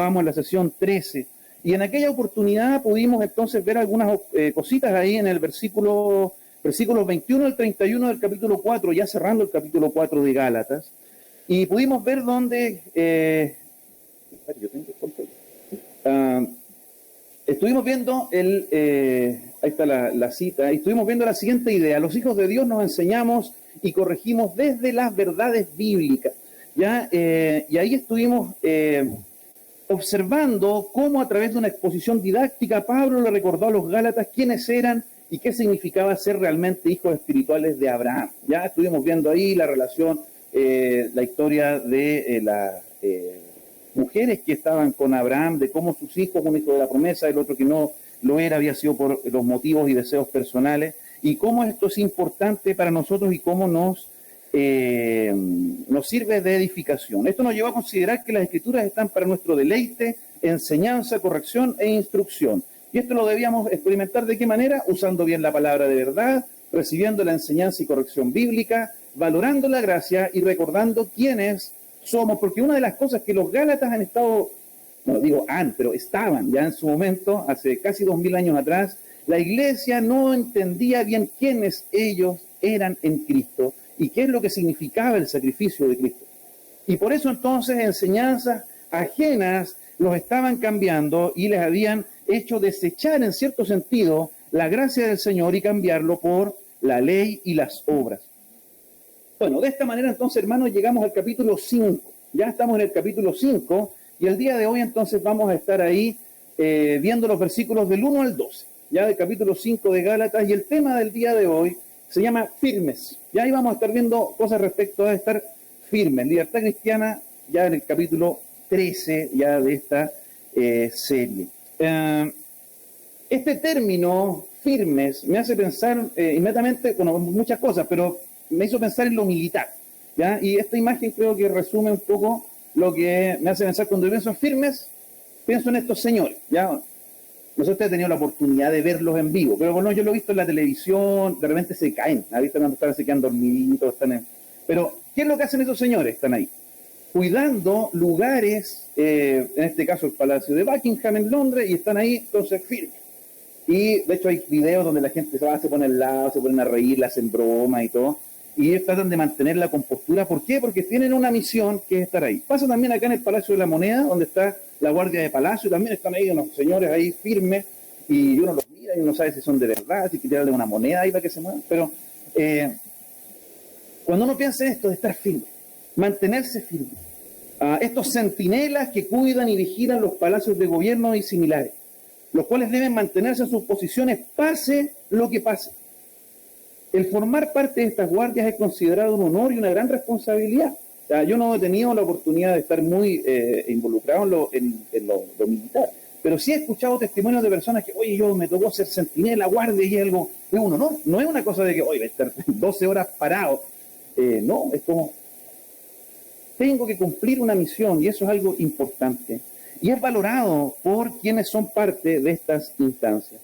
Estábamos en la sesión 13 y en aquella oportunidad pudimos entonces ver algunas cositas ahí en el versículos 21 al 31 del capítulo 4, ya cerrando el capítulo 4 de Gálatas, y pudimos ver donde estuvimos viendo ahí está la cita, y estuvimos viendo la siguiente idea: los hijos de Dios nos enseñamos y corregimos desde las verdades bíblicas, ¿ya? Y ahí estuvimos observando cómo a través de una exposición didáctica Pablo le recordó a los Gálatas quiénes eran y qué significaba ser realmente hijos espirituales de Abraham. Ya estuvimos viendo ahí la relación, la historia de las mujeres que estaban con Abraham, de cómo sus hijos, un hijo de la promesa, el otro que no lo era, había sido por los motivos y deseos personales, y cómo esto es importante para nosotros y cómo nos sirve de edificación. Esto nos lleva a considerar que las Escrituras están para nuestro deleite, enseñanza, corrección e instrucción. Y esto lo debíamos experimentar ¿de qué manera? Usando bien la palabra de verdad, recibiendo la enseñanza y corrección bíblica, valorando la gracia y recordando quiénes somos, porque una de las cosas que los Gálatas han estado, no digo pero estaban ya en su momento, hace casi 2000 años atrás, la iglesia no entendía bien quiénes ellos eran en Cristo y qué es lo que significaba el sacrificio de Cristo. Y por eso entonces enseñanzas ajenas los estaban cambiando y les habían hecho desechar en cierto sentido la gracia del Señor y cambiarlo por la ley y las obras. Bueno, de esta manera entonces, hermanos, llegamos al capítulo 5. Ya estamos en el capítulo 5 y el día de hoy entonces vamos a estar ahí viendo los versículos del 1 al 12, ya del capítulo 5 de Gálatas, y el tema del día de hoy se llama firmes. Ya ahí vamos a estar viendo cosas respecto a estar firmes. Libertad cristiana, ya en el capítulo 13 ya de esta serie. Este término, firmes, me hace pensar inmediatamente, bueno, muchas cosas, pero me hizo pensar en lo militar, ¿ya? Y esta imagen creo que resume un poco lo que me hace pensar cuando pienso en firmes, pienso en estos señores, ¿ya? No sé si usted ha tenido la oportunidad de verlos en vivo, pero bueno, yo lo he visto en la televisión, de repente se caen, ¿ha visto cuando se quedan dormiditos? Pero, ¿qué es lo que hacen esos señores? Están ahí, cuidando lugares, en este caso el Palacio de Buckingham en Londres, y están ahí, entonces, firmes. Y, de hecho, hay videos donde la gente se pone al lado, se ponen a reír, le hacen bromas y todo, y ellos tratan de mantener la compostura. ¿Por qué? Porque tienen una misión que es estar ahí. Pasa también acá en el Palacio de la Moneda, donde está la Guardia de Palacio, y también están ahí unos señores ahí firmes, y uno los mira y uno sabe si son de verdad, si hay que tirarle una moneda ahí para que se muevan. Pero cuando uno piensa en esto de estar firme, mantenerse firme, estos centinelas que cuidan y vigilan los palacios de gobierno y similares, los cuales deben mantenerse en sus posiciones pase lo que pase. El formar parte de estas guardias es considerado un honor y una gran responsabilidad. O sea, yo no he tenido la oportunidad de estar muy involucrado en lo militar, pero sí he escuchado testimonios de personas que, oye, yo me tocó ser centinela, guardia, y algo, es un honor. No es una cosa de que, oye, voy a estar 12 horas parado. No, es como, tengo que cumplir una misión, y eso es algo importante. Y es valorado por quienes son parte de estas instancias.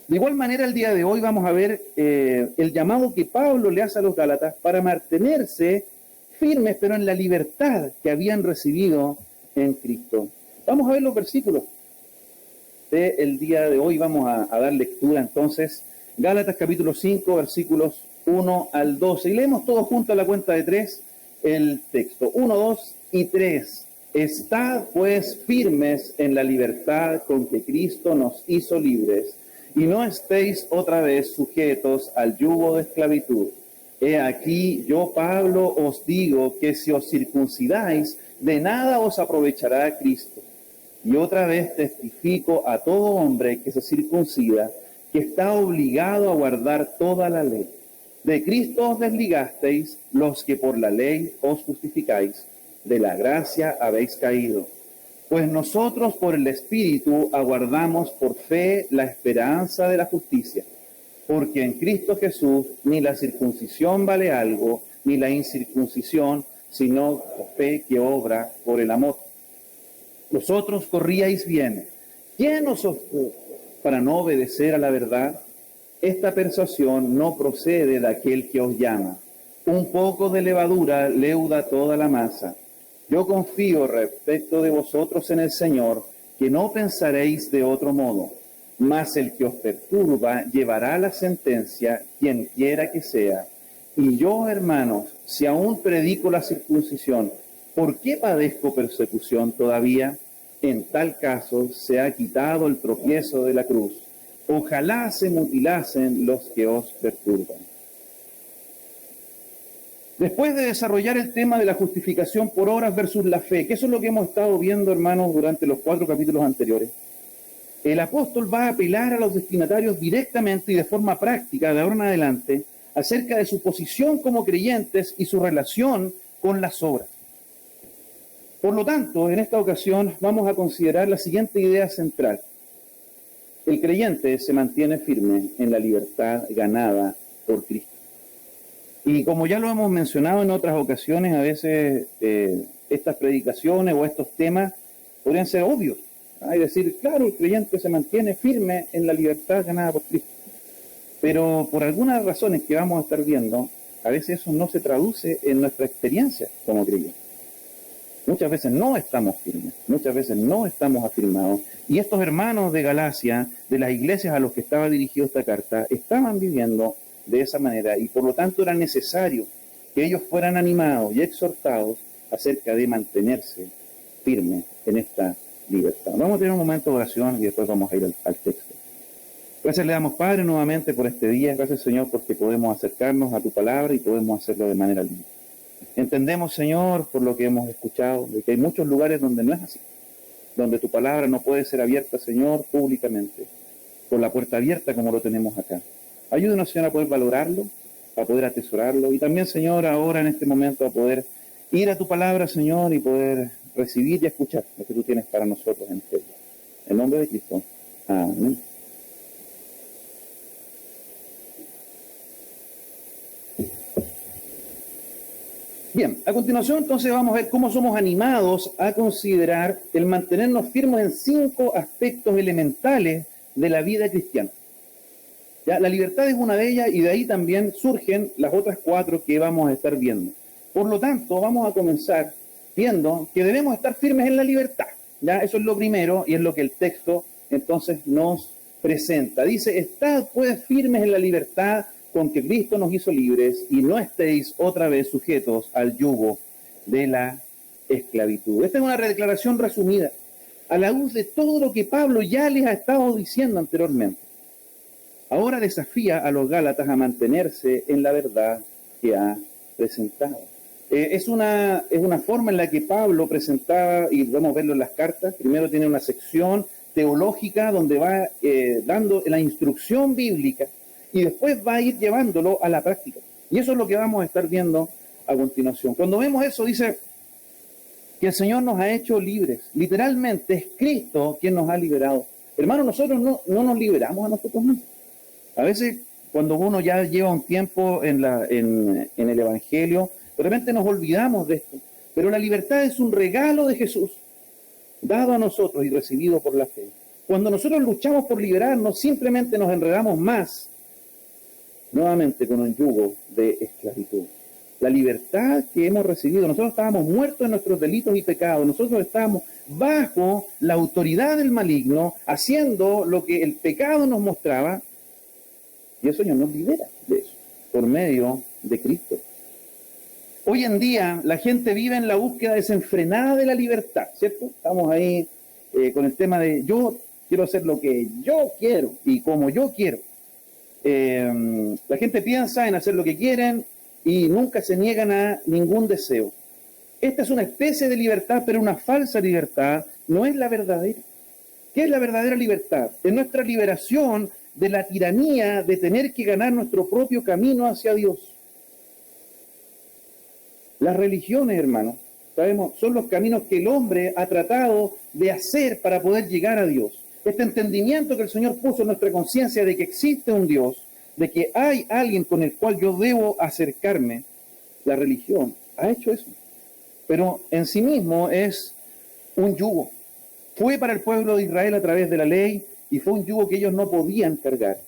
De igual manera, el día de hoy vamos a ver el llamado que Pablo le hace a los Gálatas para mantenerse firmes, pero en la libertad que habían recibido en Cristo. Vamos a ver los versículos del día de hoy. Vamos a dar lectura entonces. Gálatas capítulo 5, versículos 1 al 12. Y leemos todos juntos a la cuenta de 3 el texto. 1, 2 y 3. Estad pues firmes en la libertad con que Cristo nos hizo libres, y no estéis otra vez sujetos al yugo de esclavitud. He aquí, yo Pablo os digo que si os circuncidáis, de nada os aprovechará Cristo. Y otra vez testifico a todo hombre que se circuncida, que está obligado a guardar toda la ley. De Cristo os desligasteis, los que por la ley os justificáis. De la gracia habéis caído. Pues nosotros por el Espíritu aguardamos por fe la esperanza de la justicia. Porque en Cristo Jesús ni la circuncisión vale algo, ni la incircuncisión, sino la fe que obra por el amor. Vosotros corríais bien. ¿Quién os obtuvo para no obedecer a la verdad? Esta persuasión no procede de aquel que os llama. Un poco de levadura leuda toda la masa. Yo confío respecto de vosotros en el Señor, que no pensaréis de otro modo, mas el que os perturba llevará la sentencia, quien quiera que sea. Y yo, hermanos, si aún predico la circuncisión, ¿por qué padezco persecución todavía? En tal caso se ha quitado el tropiezo de la cruz. Ojalá se mutilasen los que os perturban. Después de desarrollar el tema de la justificación por obras versus la fe, que eso es lo que hemos estado viendo, hermanos, durante los 4 capítulos anteriores, el apóstol va a apelar a los destinatarios directamente y de forma práctica, de ahora en adelante, acerca de su posición como creyentes y su relación con las obras. Por lo tanto, en esta ocasión vamos a considerar la siguiente idea central. El creyente se mantiene firme en la libertad ganada por Cristo. Y como ya lo hemos mencionado en otras ocasiones, a veces estas predicaciones o estos temas podrían ser obvios. Es decir, claro, el creyente se mantiene firme en la libertad ganada por Cristo. Pero por algunas razones que vamos a estar viendo, a veces eso no se traduce en nuestra experiencia como creyentes. Muchas veces no estamos firmes, muchas veces no estamos afirmados. Y estos hermanos de Galacia, de las iglesias a los que estaba dirigida esta carta, estaban viviendo de esa manera y por lo tanto era necesario que ellos fueran animados y exhortados acerca de mantenerse firmes en esta libertad. Vamos a tener un momento de oración y después vamos a ir al texto. Gracias le damos, Padre, nuevamente por este día. Gracias, Señor, porque podemos acercarnos a tu palabra y podemos hacerlo de manera libre. Entendemos, Señor, por lo que hemos escuchado, de que hay muchos lugares donde no es así, donde tu palabra no puede ser abierta, Señor, públicamente, con la puerta abierta como lo tenemos acá. Ayúdenos, Señor, a poder valorarlo, a poder atesorarlo y también, Señor, ahora en este momento a poder ir a tu palabra, Señor, y poder recibir y escuchar lo que tú tienes para nosotros en este día. En nombre de Cristo. Amén. Bien, a continuación entonces vamos a ver cómo somos animados a considerar el mantenernos firmes en 5 aspectos elementales de la vida cristiana. ¿Ya? La libertad es una de ellas y de ahí también surgen las otras 4 que vamos a estar viendo. Por lo tanto, vamos a comenzar viendo que debemos estar firmes en la libertad. ¿Ya? Eso es lo primero y es lo que el texto entonces nos presenta. Dice, estad pues firmes en la libertad con que Cristo nos hizo libres y no estéis otra vez sujetos al yugo de la esclavitud. Esta es una declaración resumida a la luz de todo lo que Pablo ya les ha estado diciendo anteriormente. Ahora desafía a los Gálatas a mantenerse en la verdad que ha presentado. Es una forma en la que Pablo presentaba, y podemos verlo en las cartas. Primero tiene una sección teológica donde va dando la instrucción bíblica y después va a ir llevándolo a la práctica. Y eso es lo que vamos a estar viendo a continuación. Cuando vemos eso, dice que el Señor nos ha hecho libres. Literalmente es Cristo quien nos ha liberado. Hermanos, nosotros no nos liberamos a nosotros mismos. A veces, cuando uno ya lleva un tiempo en el Evangelio, de repente nos olvidamos de esto. Pero la libertad es un regalo de Jesús, dado a nosotros y recibido por la fe. Cuando nosotros luchamos por liberarnos, simplemente nos enredamos más, nuevamente con un yugo de esclavitud. La libertad que hemos recibido, nosotros estábamos muertos en nuestros delitos y pecados, nosotros estábamos bajo la autoridad del maligno, haciendo lo que el pecado nos mostraba, y el Señor nos libera de eso, por medio de Cristo. Hoy en día la gente vive en la búsqueda desenfrenada de la libertad, ¿cierto? Estamos ahí con el tema de yo quiero hacer lo que yo quiero y como yo quiero. La gente piensa en hacer lo que quieren y nunca se niegan a ningún deseo. Esta es una especie de libertad, pero una falsa libertad, no es la verdadera. ¿Qué es la verdadera libertad? Es nuestra liberación de la tiranía de tener que ganar nuestro propio camino hacia Dios. Las religiones, hermanos, sabemos, son los caminos que el hombre ha tratado de hacer para poder llegar a Dios. Este entendimiento que el Señor puso en nuestra conciencia de que existe un Dios, de que hay alguien con el cual yo debo acercarme, la religión ha hecho eso. Pero en sí mismo es un yugo. Fue para el pueblo de Israel a través de la ley y fue un yugo que ellos no podían cargar.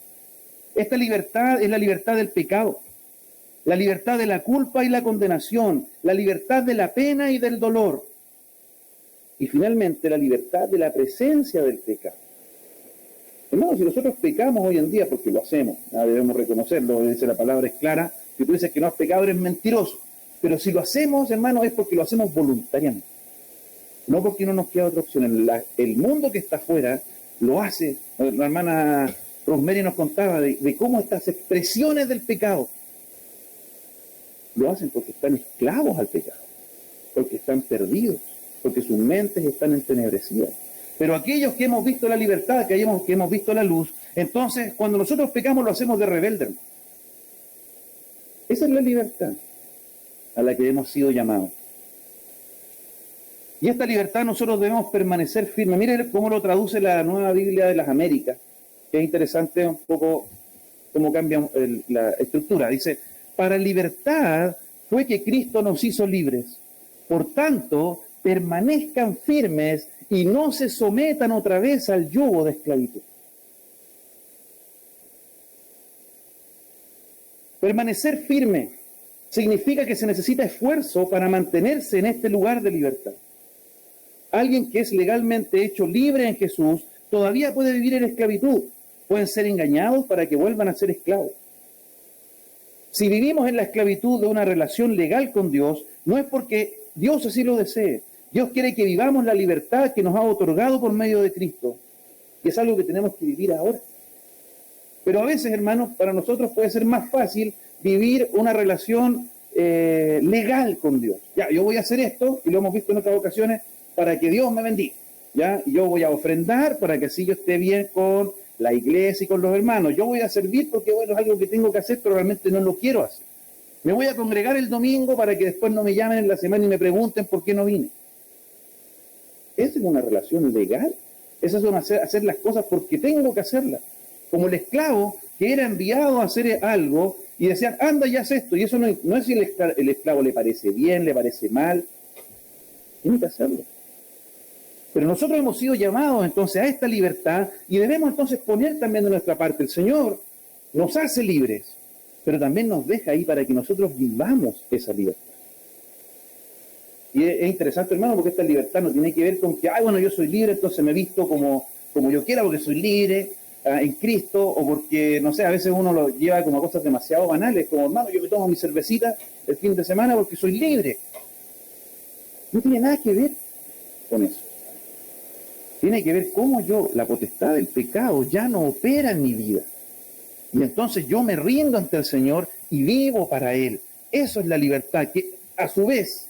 Esta libertad es la libertad del pecado. la libertad de la culpa y la condenación, la libertad de la pena y del dolor, y finalmente la libertad de la presencia del pecado. Hermanos, si nosotros pecamos hoy en día, porque lo hacemos, debemos reconocerlo, dice la palabra, es clara, si tú dices que no has pecado eres mentiroso, pero si lo hacemos, hermanos, es porque lo hacemos voluntariamente, no porque no nos queda otra opción. El mundo que está afuera lo hace. La hermana Rosemary nos contaba de cómo estas expresiones del pecado lo hacen porque están esclavos al pecado, porque están perdidos, porque sus mentes están entenebrecidas. Pero aquellos que hemos visto la libertad, que hemos visto la luz, entonces cuando nosotros pecamos lo hacemos de rebelde, hermano. Esa es la libertad a la que hemos sido llamados. Y esta libertad nosotros debemos permanecer firmes. Miren cómo lo traduce la Nueva Biblia de las Américas, que es interesante un poco cómo cambia la estructura. Dice, para libertad fue que Cristo nos hizo libres. Por tanto, permanezcan firmes y no se sometan otra vez al yugo de esclavitud. Permanecer firme significa que se necesita esfuerzo para mantenerse en este lugar de libertad. Alguien que es legalmente hecho libre en Jesús todavía puede vivir en esclavitud. Pueden ser engañados para que vuelvan a ser esclavos. Si vivimos en la esclavitud de una relación legal con Dios, no es porque Dios así lo desee. Dios quiere que vivamos la libertad que nos ha otorgado por medio de Cristo. Y es algo que tenemos que vivir ahora. Pero a veces, hermanos, para nosotros puede ser más fácil vivir una relación legal con Dios. Ya, yo voy a hacer esto, y lo hemos visto en otras ocasiones, para que Dios me bendiga. ¿Ya? Y yo voy a ofrendar para que así yo esté bien con la iglesia y con los hermanos. Yo voy a servir porque, bueno, es algo que tengo que hacer, pero realmente no lo quiero hacer. Me voy a congregar el domingo para que después no me llamen en la semana y me pregunten por qué no vine. Esa es una relación legal. Esas son hacer las cosas porque tengo que hacerlas. Como el esclavo que era enviado a hacer algo y decían, anda y haz esto. Y eso no es si el esclavo le parece bien, le parece mal. Tiene que hacerlo. Pero nosotros hemos sido llamados entonces a esta libertad y debemos entonces poner también de nuestra parte. El Señor nos hace libres, pero también nos deja ahí para que nosotros vivamos esa libertad. Y es interesante, hermano, porque esta libertad no tiene que ver con que, bueno, yo soy libre, entonces me visto como yo quiera porque soy libre en Cristo, o porque, no sé, a veces uno lo lleva como a cosas demasiado banales, como, hermano, yo me tomo mi cervecita el fin de semana porque soy libre. No tiene nada que ver con eso. Tiene que ver cómo la potestad del pecado ya no opera en mi vida. Y entonces yo me rindo ante el Señor y vivo para Él. Eso es la libertad, que a su vez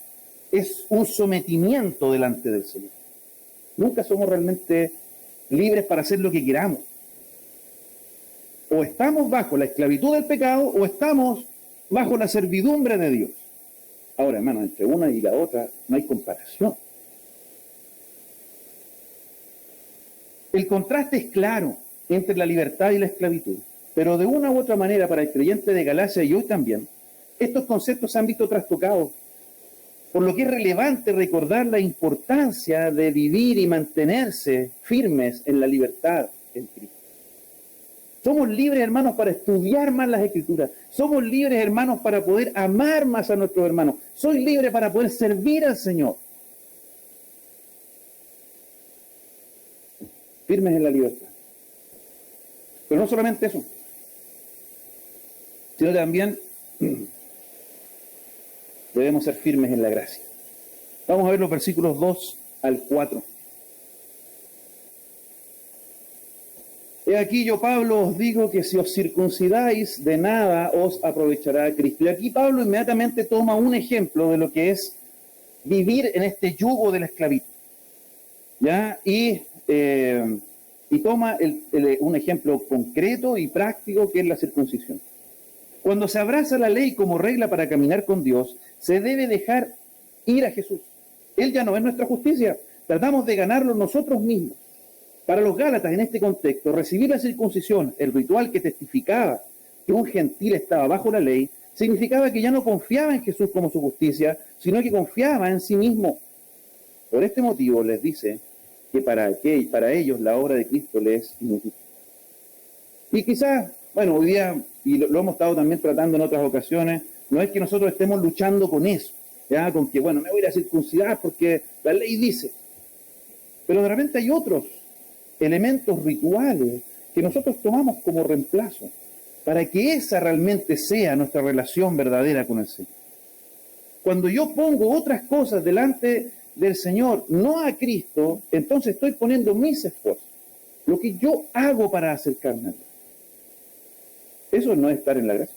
es un sometimiento delante del Señor. Nunca somos realmente libres para hacer lo que queramos. O estamos bajo la esclavitud del pecado o estamos bajo la servidumbre de Dios. Ahora, hermano, entre una y la otra no hay comparación. El contraste es claro entre la libertad y la esclavitud, pero de una u otra manera para el creyente de Galacia y hoy también, estos conceptos se han visto trastocados, por lo que es relevante recordar la importancia de vivir y mantenerse firmes en la libertad en Cristo. Somos libres, hermanos, para estudiar más las Escrituras. Somos libres, hermanos, para poder amar más a nuestros hermanos. Soy libre para poder servir al Señor. Firmes en la libertad. Pero no solamente eso, sino también debemos ser firmes en la gracia. Vamos a ver los versículos 2 al 4. He aquí yo, Pablo, os digo que si os circuncidáis, de nada os aprovechará Cristo. Y aquí Pablo inmediatamente toma un ejemplo de lo que es vivir en este yugo de la esclavitud. ¿Ya? Y toma un ejemplo concreto y práctico que es la circuncisión. Cuando se abraza la ley como regla para caminar con Dios, se debe dejar ir a Jesús. Él ya no es nuestra justicia. Tratamos de ganarlo nosotros mismos. Para los Gálatas, en este contexto, recibir la circuncisión, el ritual que testificaba que un gentil estaba bajo la ley, significaba que ya no confiaba en Jesús como su justicia, sino que confiaba en sí mismo. Por este motivo les dice que para ellos la obra de Cristo les es inútil. Y quizás, bueno, hoy día, y lo hemos estado también tratando en otras ocasiones, No es que nosotros estemos luchando con eso, ¿ya? Con que, bueno, me voy a ir a circuncidar porque la ley dice. Pero de repente hay otros elementos rituales que nosotros tomamos como reemplazo para que esa realmente sea nuestra relación verdadera con el Señor. Cuando yo pongo otras cosas delante del Señor, no a Cristo, entonces estoy poniendo mis esfuerzos, lo que yo hago para acercarme a Dios. Eso no es estar en la gracia.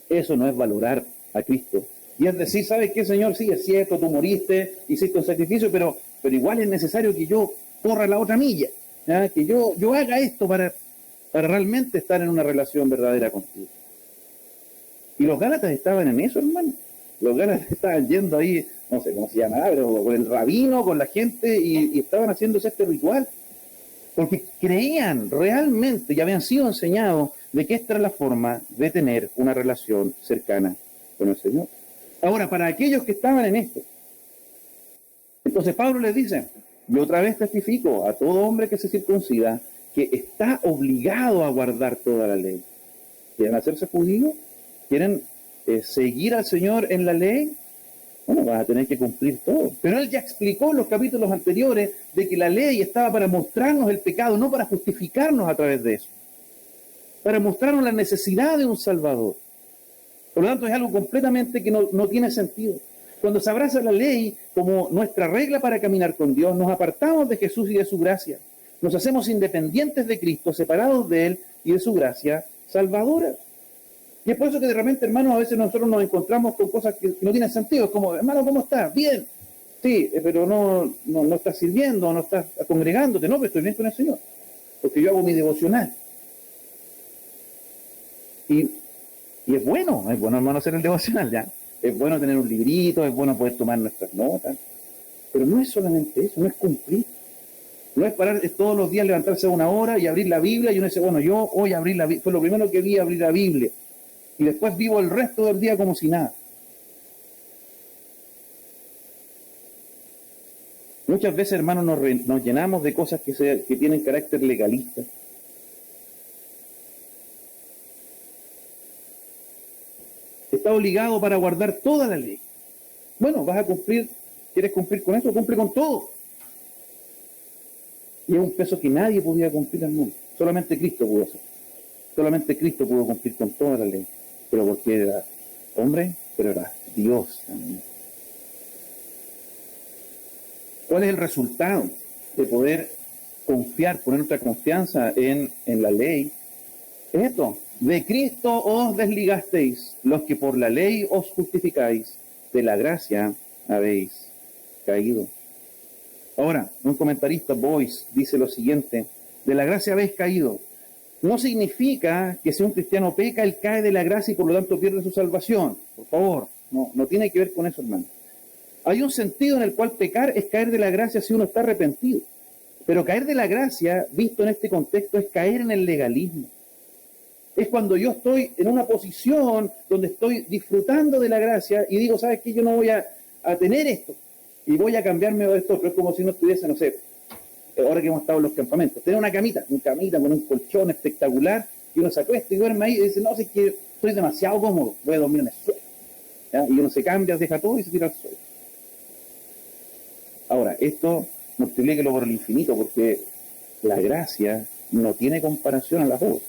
Eso no es valorar a Cristo. Y es decir, ¿sabes qué, Señor? Sí, es cierto, tú moriste, hiciste un sacrificio, pero igual es necesario que yo corra la otra milla, ¿ya? Que yo haga esto para realmente estar en una relación verdadera contigo. Y los Gálatas estaban en eso, hermano. Los Gálatas estaban yendo ahí, no sé cómo se llama, pero con el rabino, con la gente, y estaban haciéndose este ritual. Porque creían realmente y habían sido enseñados de que esta era la forma de tener una relación cercana con el Señor. Ahora, para aquellos que estaban en esto, entonces Pablo les dice, yo otra vez testifico a todo hombre que se circuncida que está obligado a guardar toda la ley. ¿Quieren hacerse judíos? ¿Quieren seguir al Señor en la ley? Bueno, vas a tener que cumplir todo. Pero él ya explicó en los capítulos anteriores de que la ley estaba para mostrarnos el pecado, no para justificarnos a través de eso. Para mostrarnos la necesidad de un Salvador. Por lo tanto, es algo completamente que no tiene sentido. Cuando se abraza la ley como nuestra regla para caminar con Dios, nos apartamos de Jesús y de su gracia. Nos hacemos independientes de Cristo, separados de Él y de su gracia salvadora. Y es por eso que de repente, hermanos, a veces nosotros nos encontramos con cosas que no tienen sentido. Es como, hermano, ¿cómo estás? Bien. Sí, pero no estás sirviendo, no estás congregándote. No, pero estoy bien con el Señor. Porque yo hago mi devocional. Y es bueno, hermano, hacer el devocional, ¿ya? Es bueno tener un librito, es bueno poder tomar nuestras notas. Pero no es solamente eso, no es cumplir. No es parar todos los días, levantarse a una hora y abrir la Biblia, y uno dice, bueno, yo hoy abrí la Biblia, fue lo primero que vi, abrir la Biblia. Y después vivo el resto del día como si nada. Muchas veces, hermanos, nos llenamos de cosas que tienen carácter legalista. Está obligado para guardar toda la ley. Bueno, vas a cumplir, ¿quieres cumplir con eso? Cumple con todo. Y es un peso que nadie podía cumplir al mundo. Solamente Cristo pudo hacer. Solamente Cristo pudo cumplir con toda la ley. Pero porque era hombre, pero era Dios también. ¿Cuál es el resultado de poder confiar, poner nuestra confianza en la ley? Es esto: de Cristo os desligasteis, los que por la ley os justificáis, de la gracia habéis caído. Ahora, un comentarista, Boyce, dice lo siguiente: de la gracia habéis caído. No significa que si un cristiano peca, él cae de la gracia y por lo tanto pierde su salvación. Por favor, no tiene que ver con eso, hermano. Hay un sentido en el cual pecar es caer de la gracia si uno está arrepentido. Pero caer de la gracia, visto en este contexto, es caer en el legalismo. Es cuando yo estoy en una posición donde estoy disfrutando de la gracia y digo, ¿sabes qué? Yo no voy a tener esto y voy a cambiarme de esto. Pero es como si no estuviese, no sé, ahora que hemos estado en los campamentos, tener una camita con un colchón espectacular y uno se acuesta y duerme ahí y dice, no, si es que estoy demasiado cómodo, voy a dormir en el suelo. ¿Ya? Y uno se cambia, deja todo y se tira al suelo. Ahora, esto multiplíquelo por el infinito, porque la gracia no tiene comparación a las obras.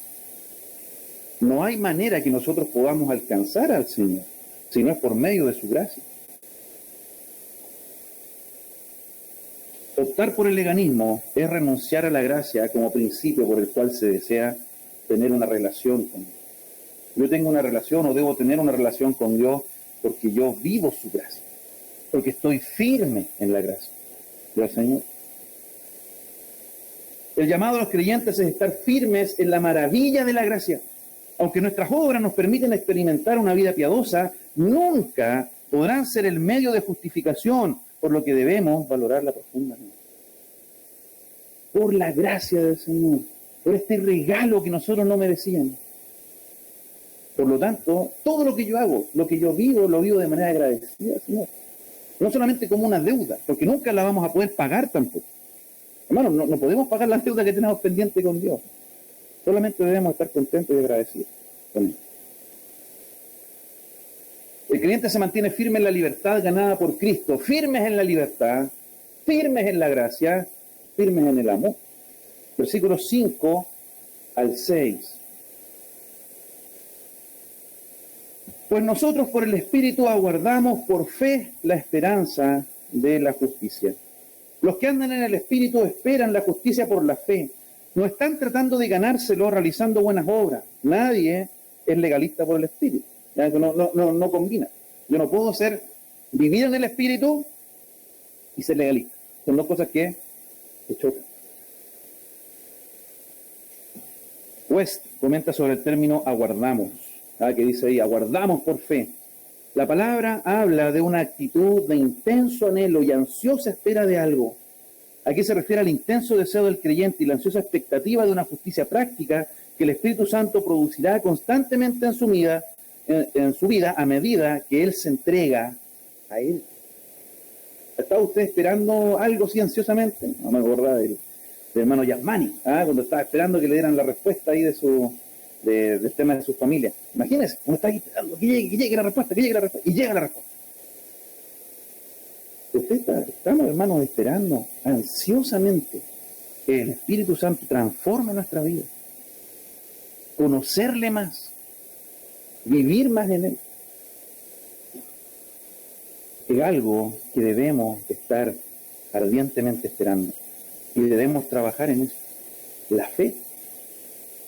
No hay manera que nosotros podamos alcanzar al Señor, si no es por medio de su gracia. Optar por el legalismo es renunciar a la gracia como principio por el cual se desea tener una relación con Dios. Yo tengo una relación o debo tener una relación con Dios porque yo vivo su gracia, porque estoy firme en la gracia del Señor. El llamado a los creyentes es estar firmes en la maravilla de la gracia. Aunque nuestras obras nos permiten experimentar una vida piadosa, nunca podrán ser el medio de justificación, por lo que debemos valorarla profundamente. Por la gracia del Señor, por este regalo que nosotros no merecíamos. Por lo tanto, todo lo que yo hago, lo que yo vivo, lo vivo de manera agradecida, Señor. No solamente como una deuda, porque nunca la vamos a poder pagar tampoco. Hermano, no podemos pagar la deuda que tenemos pendiente con Dios. Solamente debemos estar contentos y agradecidos con Él. El creyente se mantiene firme en la libertad ganada por Cristo, firmes en la libertad, firmes en la gracia, firmes en el amor. Versículos 5 al 6. Pues nosotros por el Espíritu aguardamos por fe la esperanza de la justicia. Los que andan en el Espíritu esperan la justicia por la fe. No están tratando de ganárselo realizando buenas obras. Nadie es legalista por el Espíritu. Eso no combina. Yo no puedo vivir en el Espíritu y ser legalista. Son dos cosas que chocan. West comenta sobre el término aguardamos. Que dice ahí, aguardamos por fe. La palabra habla de una actitud de intenso anhelo y ansiosa espera de algo. Aquí se refiere al intenso deseo del creyente y la ansiosa expectativa de una justicia práctica que el Espíritu Santo producirá constantemente en su vida a medida que Él se entrega a Él. ¿Está usted esperando algo así ansiosamente? No me acordaba del hermano Yasmani, cuando estaba esperando que le dieran la respuesta ahí del tema de su familia. Imagínense, uno está aquí esperando que llegue la respuesta, y llega la respuesta. Estamos, hermanos, esperando ansiosamente que el Espíritu Santo transforme nuestra vida, conocerle más, vivir más en Él. Es algo que debemos estar ardientemente esperando y debemos trabajar en eso, la fe.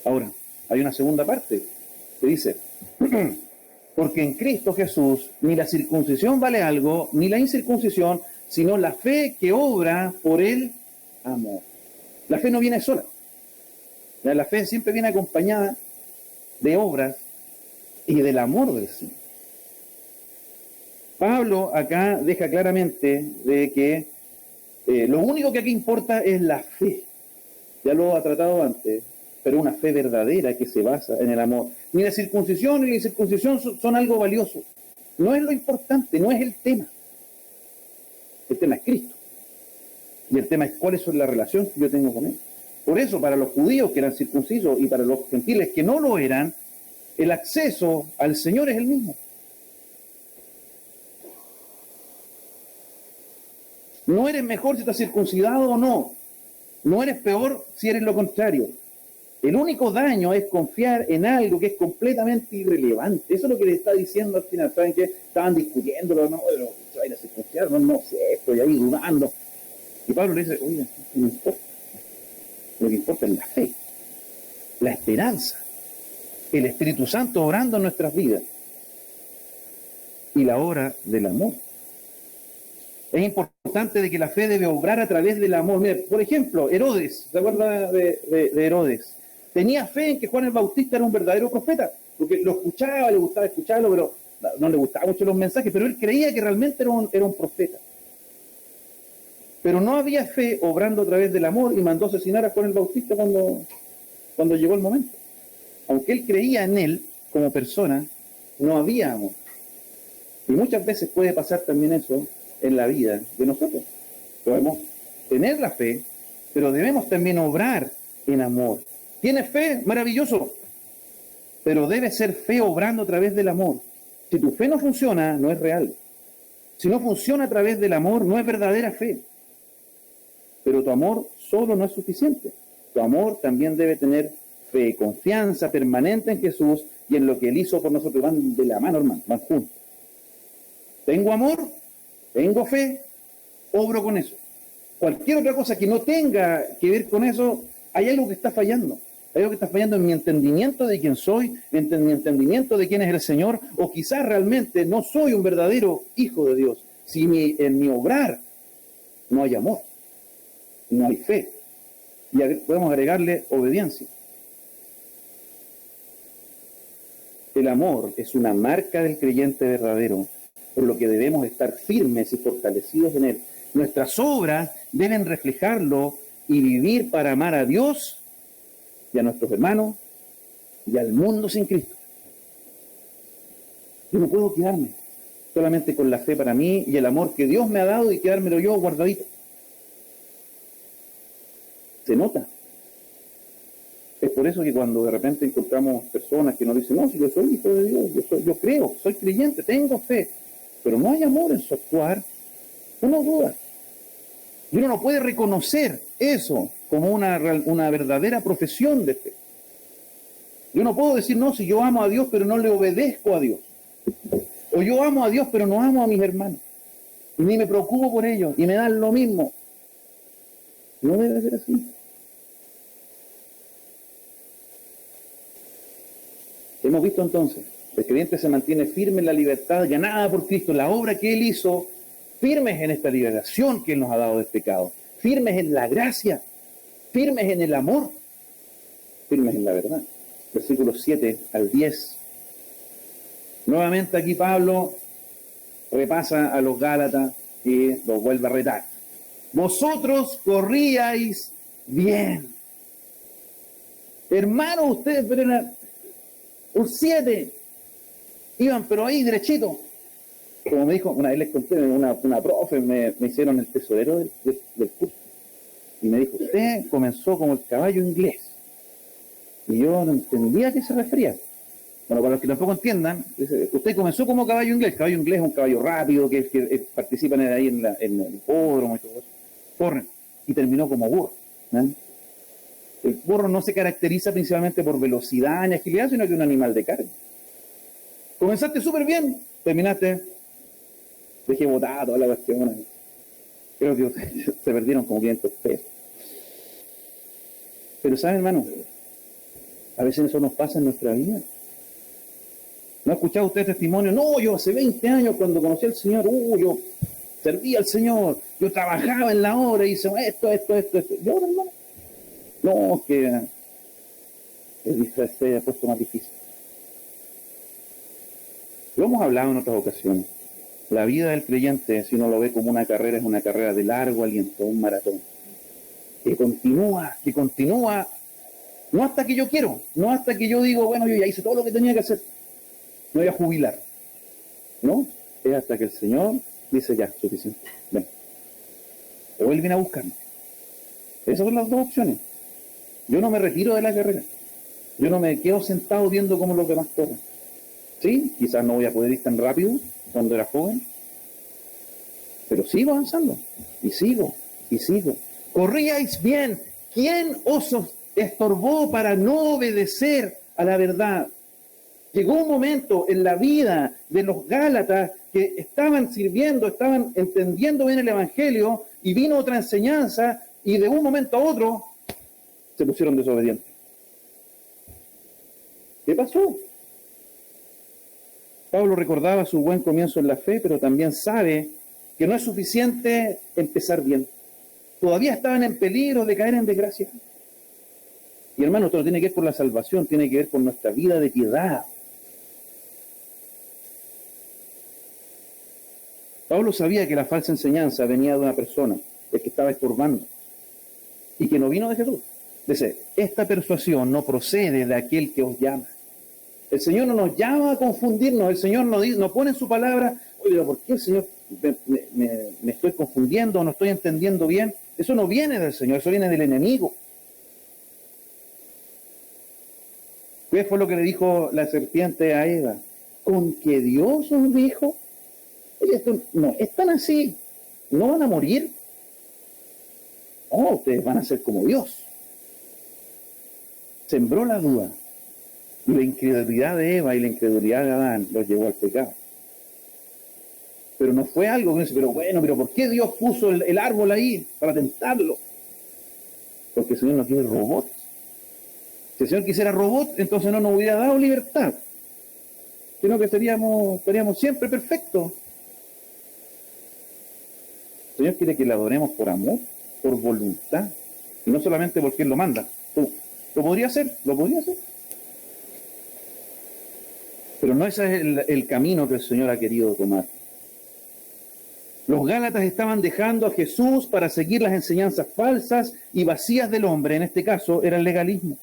Ahora, hay una segunda parte que dice, porque en Cristo Jesús ni la circuncisión vale algo, ni la incircuncisión, sino la fe que obra por el amor. La fe no viene sola. La fe siempre viene acompañada de obras y del amor del Señor. Pablo acá deja claramente de que lo único que aquí importa es la fe. Ya lo ha tratado antes, pero una fe verdadera que se basa en el amor. Ni la circuncisión ni la incircuncisión son algo valioso. No es lo importante, no es el tema. El tema es Cristo. Y el tema es cuál es la relación que yo tengo con Él. Por eso, para los judíos que eran circuncisos y para los gentiles que no lo eran, el acceso al Señor es el mismo. No eres mejor si estás circuncidado o no. No eres peor si eres lo contrario. El único daño es confiar en algo que es completamente irrelevante. Eso es lo que le está diciendo al final. ¿Saben qué? Estaban discutiéndolo, no, pero se va a ir a circuncidar, no sé, estoy ahí dudando. Y Pablo le dice, oye, no importa. Lo que importa es la fe, la esperanza, el Espíritu Santo obrando en nuestras vidas y la obra del amor. Es importante de que la fe debe obrar a través del amor. Mira, por ejemplo, Herodes, ¿se acuerda de Herodes? Tenía fe en que Juan el Bautista era un verdadero profeta, porque lo escuchaba, le gustaba escucharlo, pero no le gustaban mucho los mensajes, pero él creía que realmente era un profeta. Pero no había fe obrando a través del amor y mandó asesinar a Juan el Bautista cuando llegó el momento. Aunque él creía en él como persona, no había amor. Y muchas veces puede pasar también eso en la vida de nosotros. Podemos tener la fe, pero debemos también obrar en amor. ¿Tienes fe? Maravilloso. Pero debe ser fe obrando a través del amor. Si tu fe no funciona, no es real. Si no funciona a través del amor, no es verdadera fe. Pero tu amor solo no es suficiente. Tu amor también debe tener fe, confianza permanente en Jesús y en lo que Él hizo por nosotros. Van de la mano, hermano, van juntos. Tengo amor, tengo fe, obro con eso. Cualquier otra cosa que no tenga que ver con eso, hay algo que está fallando. Hay algo que está fallando en mi entendimiento de quién soy, en mi entendimiento de quién es el Señor, o quizás realmente no soy un verdadero hijo de Dios. Si en mi obrar no hay amor, no hay fe, y podemos agregarle obediencia. El amor es una marca del creyente verdadero, por lo que debemos estar firmes y fortalecidos en él. Nuestras obras deben reflejarlo y vivir para amar a Dios y a nuestros hermanos y al mundo sin Cristo. Yo no puedo quedarme solamente con la fe para mí y el amor que Dios me ha dado y quedármelo yo guardadito. Se nota. Es por eso que cuando de repente encontramos personas que nos dicen, no, si yo soy hijo de Dios, yo creo, soy creyente, tengo fe, pero no hay amor en su actuar, uno duda. Y uno no puede reconocer eso como una verdadera profesión de fe. Yo no puedo decir, no, si yo amo a Dios, pero no le obedezco a Dios. O yo amo a Dios, pero no amo a mis hermanos. Y ni me preocupo por ellos, y me dan lo mismo. No debe ser así. Hemos visto entonces, el creyente se mantiene firme en la libertad ganada por Cristo, la obra que Él hizo, firmes en esta liberación que Él nos ha dado del pecado, firmes en la gracia, firmes en el amor, firmes en la verdad. Versículos 7 al 10. Nuevamente aquí Pablo repasa a los Gálatas y los vuelve a retar. Vosotros corríais bien. Hermanos, ustedes eran un 7. Iban, pero ahí derechito. Como me dijo, una vez les conté, una profe me hicieron el tesorero del curso. Y me dijo, usted comenzó como el caballo inglés. Y yo no entendía a qué se refería. Bueno, para los que tampoco entiendan, usted comenzó como caballo inglés. El caballo inglés es un caballo rápido que participan ahí en el hipódromo y todo eso. Corren. Y terminó como burro. ¿Eh? El burro no se caracteriza principalmente por velocidad ni agilidad, sino que es un animal de carga. Comenzaste súper bien, terminaste, dejé botado toda la cuestión. Creo que se perdieron como 500 pesos. Pero ¿saben, hermano? A veces eso nos pasa en nuestra vida. ¿No ha escuchado usted testimonio? No, yo hace 20 años cuando conocí al Señor, yo servía al Señor, yo trabajaba en la obra, hice esto. Yo, hermano, no, que se ha puesto más difícil. Lo hemos hablado en otras ocasiones. La vida del creyente, si uno lo ve como una carrera, es una carrera de largo aliento, un maratón. Que continúa, no hasta que yo quiero, no hasta que yo digo, bueno, yo ya hice todo lo que tenía que hacer, me voy a jubilar. No, es hasta que el Señor dice, ya, suficiente, ven. O Él viene a buscarme. Esas son las dos opciones. Yo no me retiro de la carrera. Yo no me quedo sentado viendo cómo los demás corren. Sí, quizás no voy a poder ir tan rápido cuando era joven, pero sigo avanzando. Y sigo. Corríais bien. ¿Quién os estorbó para no obedecer a la verdad? Llegó un momento en la vida de los Gálatas que estaban sirviendo, estaban entendiendo bien el Evangelio, y vino otra enseñanza, y de un momento a otro se pusieron desobedientes. ¿Qué pasó? Pablo recordaba su buen comienzo en la fe, pero también sabe que no es suficiente empezar bien. Todavía estaban en peligro de caer en desgracia. Y hermano, esto no tiene que ver con la salvación, tiene que ver con nuestra vida de piedad. Pablo sabía que la falsa enseñanza venía de una persona, el que estaba estorbando, y que no vino de Jesús. Dice, esta persuasión no procede de aquel que os llama. El Señor no nos llama a confundirnos, el Señor no pone en su palabra, oye, pero ¿por qué el Señor me estoy confundiendo, no estoy entendiendo bien? Eso no viene del Señor, eso viene del enemigo. ¿Qué fue lo que le dijo la serpiente a Eva? ¿Con que Dios os dijo? Oye, esto no es tan así, no van a morir. Oh, ustedes van a ser como Dios. Sembró la duda. Y la incredulidad de Eva y la incredulidad de Adán los llevó al pecado. Pero no fue algo que dice, pero ¿por qué Dios puso el árbol ahí para tentarlo? Porque el Señor no quiere robots. Si el Señor quisiera robots, entonces no nos hubiera dado libertad, sino que estaríamos siempre perfectos. El Señor quiere que le adoremos por amor, por voluntad, y no solamente porque Él lo manda. ¿Lo podría hacer? Pero no ese es el camino que el Señor ha querido tomar. Los Gálatas estaban dejando a Jesús para seguir las enseñanzas falsas y vacías del hombre. En este caso era el legalismo.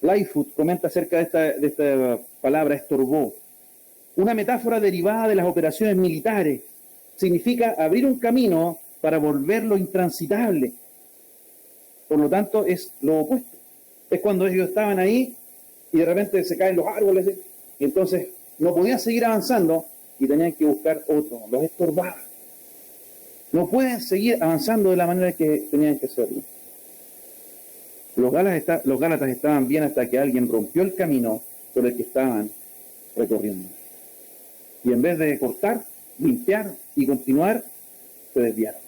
Lightfoot comenta acerca de esta palabra estorbó. Una metáfora derivada de las operaciones militares. Significa abrir un camino para volverlo intransitable. Por lo tanto, es lo opuesto. Es cuando ellos estaban ahí y de repente se caen los árboles y entonces no podían seguir avanzando y tenían que buscar otro, los estorbaba. No pueden seguir avanzando de la manera que tenían que hacerlo. Los Gálatas estaban bien hasta que alguien rompió el camino por el que estaban recorriendo. Y en vez de cortar, limpiar y continuar, se desviaron.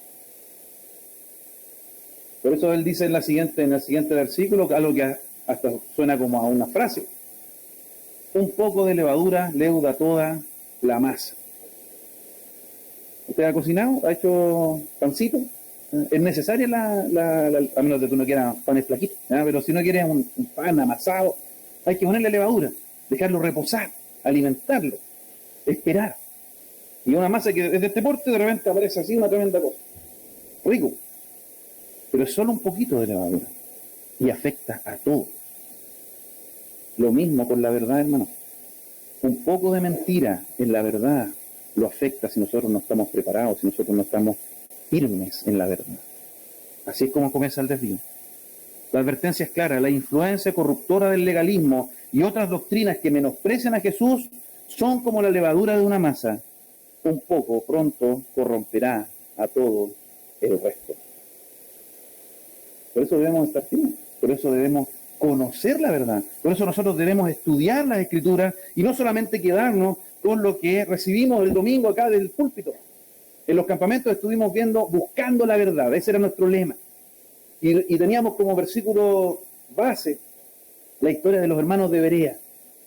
Por eso él dice en el siguiente versículo, algo que hasta suena como a una frase: un poco de levadura leuda toda la masa. ¿Usted ha cocinado? ¿Ha hecho pancito? Es necesaria a menos de que uno quiera panes flaquitos, ¿verdad? Pero si no quieres un pan amasado, hay que ponerle levadura, dejarlo reposar, alimentarlo, esperar. Y una masa que es de este porte, de repente aparece así una tremenda cosa. Rico. Pero es solo un poquito de levadura y afecta a todo. Lo mismo con la verdad, hermano. Un poco de mentira en la verdad lo afecta si nosotros no estamos preparados, si nosotros no estamos firmes en la verdad. Así es como comienza el desvío. La advertencia es clara: la influencia corruptora del legalismo y otras doctrinas que menosprecian a Jesús son como la levadura de una masa. Un poco pronto corromperá a todo el resto. Por eso debemos estar firmes, por eso debemos conocer la verdad, por eso nosotros debemos estudiar las Escrituras y no solamente quedarnos con lo que recibimos el domingo acá del púlpito. En los campamentos estuvimos buscando la verdad, ese era nuestro lema. Y teníamos como versículo base la historia de los hermanos de Berea,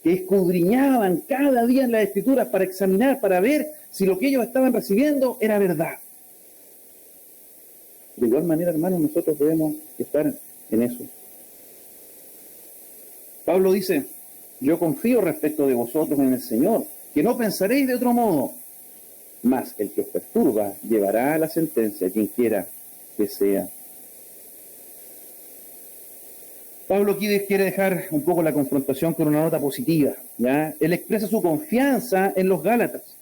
que escudriñaban cada día en las Escrituras para examinar, para ver si lo que ellos estaban recibiendo era verdad. De igual manera, hermanos, nosotros debemos estar en eso. Pablo dice: yo confío respecto de vosotros en el Señor, que no pensaréis de otro modo, mas el que os perturba llevará a la sentencia quien quiera que sea. Pablo aquí quiere dejar un poco la confrontación con una nota positiva, ¿ya? Él expresa su confianza en los Gálatas,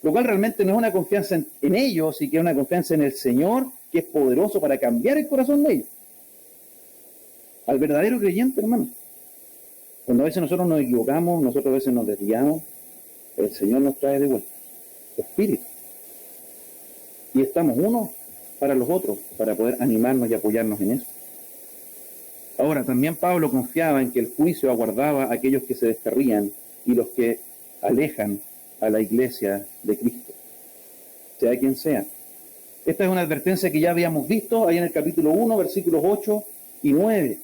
lo cual realmente no es una confianza en ellos, y que es una confianza en el Señor, que es poderoso para cambiar el corazón de ellos. Al verdadero creyente, hermano, cuando a veces nosotros nos equivocamos, nosotros a veces nos desviamos, el Señor nos trae de vuelta su Espíritu. Y estamos unos para los otros, para poder animarnos y apoyarnos en eso. Ahora, también Pablo confiaba en que el juicio aguardaba a aquellos que se descarrían y los que alejan a la iglesia de Cristo, sea quien sea. Esta es una advertencia que ya habíamos visto ahí en el capítulo 1, versículos 8 y 9.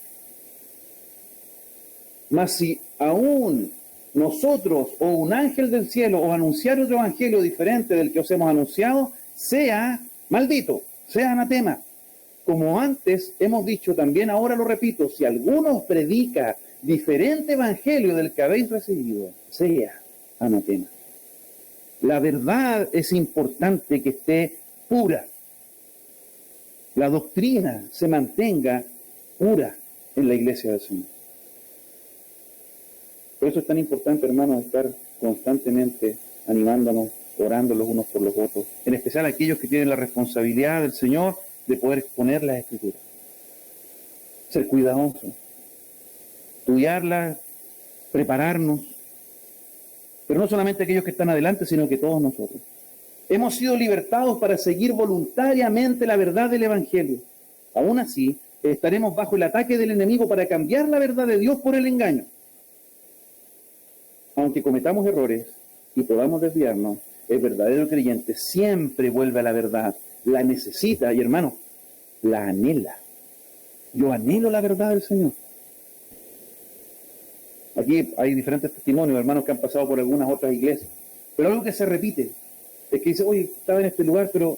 Mas si aún nosotros o un ángel del cielo os anunciar otro evangelio diferente del que os hemos anunciado, sea maldito, sea anatema. Como antes hemos dicho, también ahora lo repito: si alguno os predica diferente evangelio del que habéis recibido, sea anatema. La verdad es importante que esté pura. La doctrina se mantenga pura en la iglesia del Señor. Por eso es tan importante, hermanos, estar constantemente animándonos, orando los unos por los otros, en especial aquellos que tienen la responsabilidad del Señor de poder exponer las Escrituras. Ser cuidadosos, estudiarlas, prepararnos, pero no solamente aquellos que están adelante, sino que todos nosotros. Hemos sido libertados para seguir voluntariamente la verdad del Evangelio. Aún así, estaremos bajo el ataque del enemigo para cambiar la verdad de Dios por el engaño. Aunque cometamos errores y podamos desviarnos, el verdadero creyente siempre vuelve a la verdad, la necesita y, hermano, la anhela. Yo anhelo la verdad del Señor. Aquí hay diferentes testimonios, hermanos que han pasado por algunas otras iglesias, pero algo que se repite es que dice: oye, estaba en este lugar, pero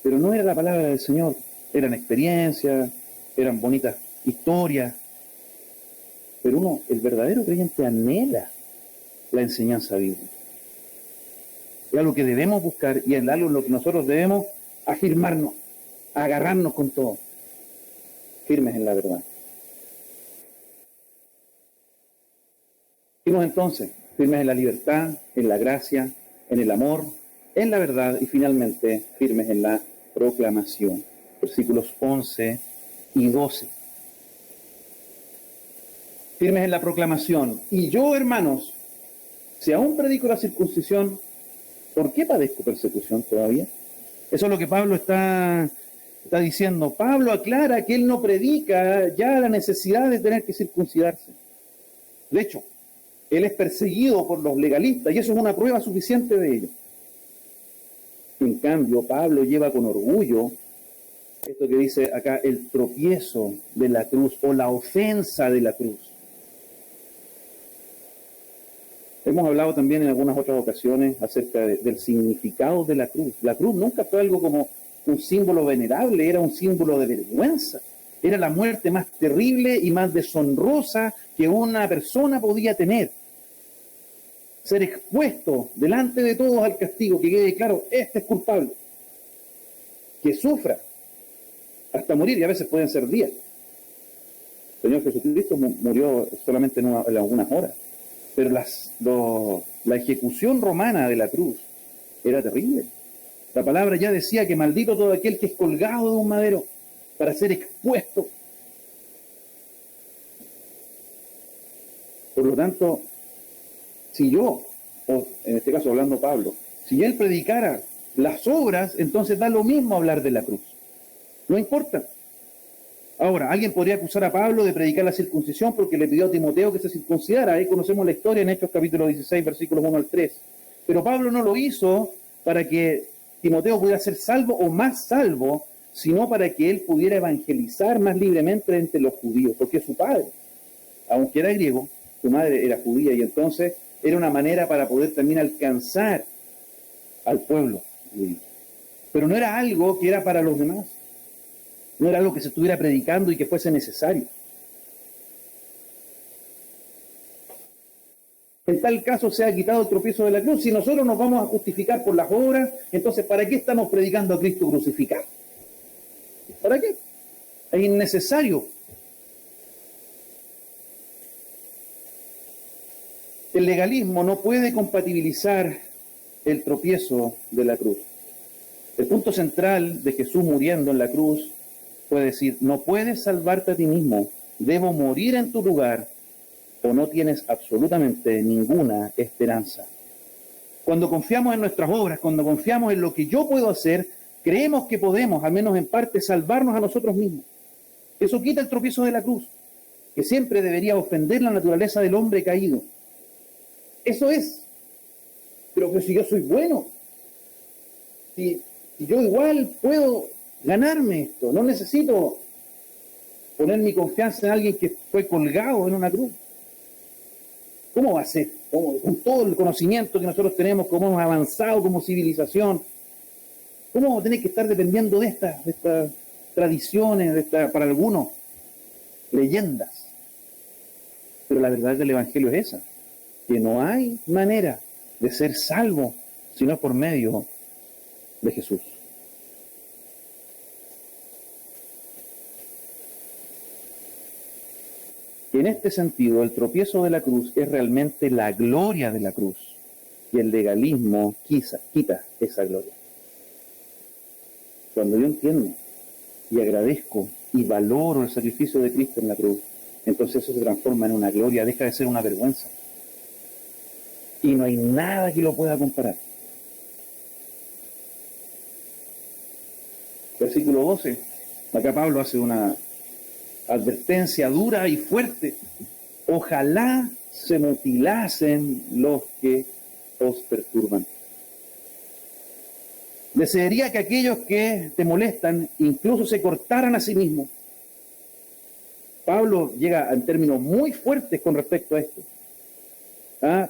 no era la palabra del Señor. Eran experiencias, eran bonitas historias, pero el verdadero creyente anhela la enseñanza bíblica. Es algo que debemos buscar y es algo en lo que nosotros debemos afirmarnos, agarrarnos con todo, firmes en la verdad. Firmes entonces, firmes en la libertad, en la gracia, en el amor, en la verdad y finalmente firmes en la proclamación. Versículos 11 y 12. firmes en la proclamación. Y yo, hermanos, si aún predico la circuncisión, ¿por qué padezco persecución todavía? Eso es lo que Pablo está diciendo. Pablo aclara que él no predica ya la necesidad de tener que circuncidarse. De hecho, él es perseguido por los legalistas y eso es una prueba suficiente de ello. En cambio, Pablo lleva con orgullo esto que dice acá, el tropiezo de la cruz o la ofensa de la cruz. Hemos hablado también en algunas otras ocasiones acerca del significado de la cruz. La cruz nunca fue algo como un símbolo venerable, era un símbolo de vergüenza. Era la muerte más terrible y más deshonrosa que una persona podía tener. Ser expuesto delante de todos al castigo, que quede claro, este es culpable. Que sufra hasta morir, y a veces pueden ser días. El Señor Jesucristo murió solamente en algunas horas. Pero la ejecución romana de la cruz era terrible. La palabra ya decía que maldito todo aquel que es colgado de un madero para ser expuesto. Por lo tanto, si yo, o en este caso hablando Pablo, si él predicara las obras, entonces da lo mismo hablar de la cruz. No importa. Ahora, alguien podría acusar a Pablo de predicar la circuncisión porque le pidió a Timoteo que se circuncidara. Ahí conocemos la historia en Hechos capítulo 16, versículos 1 al 3. Pero Pablo no lo hizo para que Timoteo pudiera ser salvo o más salvo, sino para que él pudiera evangelizar más libremente entre los judíos, porque su padre, aunque era griego, su madre era judía, y entonces era una manera para poder también alcanzar al pueblo judío. Pero no era algo que era para los demás. No era algo que se estuviera predicando y que fuese necesario. En tal caso se ha quitado el tropiezo de la cruz. Si nosotros nos vamos a justificar por las obras, entonces ¿para qué estamos predicando a Cristo crucificado? ¿Para qué? Es innecesario. El legalismo no puede compatibilizar el tropiezo de la cruz. El punto central de Jesús muriendo en la cruz puede decir, no puedes salvarte a ti mismo, debo morir en tu lugar, o no tienes absolutamente ninguna esperanza. Cuando confiamos en nuestras obras, cuando confiamos en lo que yo puedo hacer, creemos que podemos, al menos en parte, salvarnos a nosotros mismos. Eso quita el tropiezo de la cruz, que siempre debería ofender la naturaleza del hombre caído. Eso es. Pero si yo soy bueno, si yo igual puedo ganarme esto, no necesito poner mi confianza en alguien que fue colgado en una cruz. ¿Cómo va a ser? Con todo el conocimiento que nosotros tenemos, cómo hemos avanzado como civilización, ¿cómo vamos a tener que estar dependiendo de estas tradiciones, para algunos, leyendas? Pero la verdad del Evangelio es esa, que no hay manera de ser salvo sino por medio de Jesús. En este sentido, el tropiezo de la cruz es realmente la gloria de la cruz, y el legalismo quita esa gloria. Cuando yo entiendo y agradezco y valoro el sacrificio de Cristo en la cruz, entonces eso se transforma en una gloria, deja de ser una vergüenza. Y no hay nada que lo pueda comparar. Versículo 12, acá Pablo hace una advertencia dura y fuerte. Ojalá se mutilasen los que os perturban. Desearía que aquellos que te molestan incluso se cortaran a sí mismos. Pablo llega en términos muy fuertes con respecto a esto.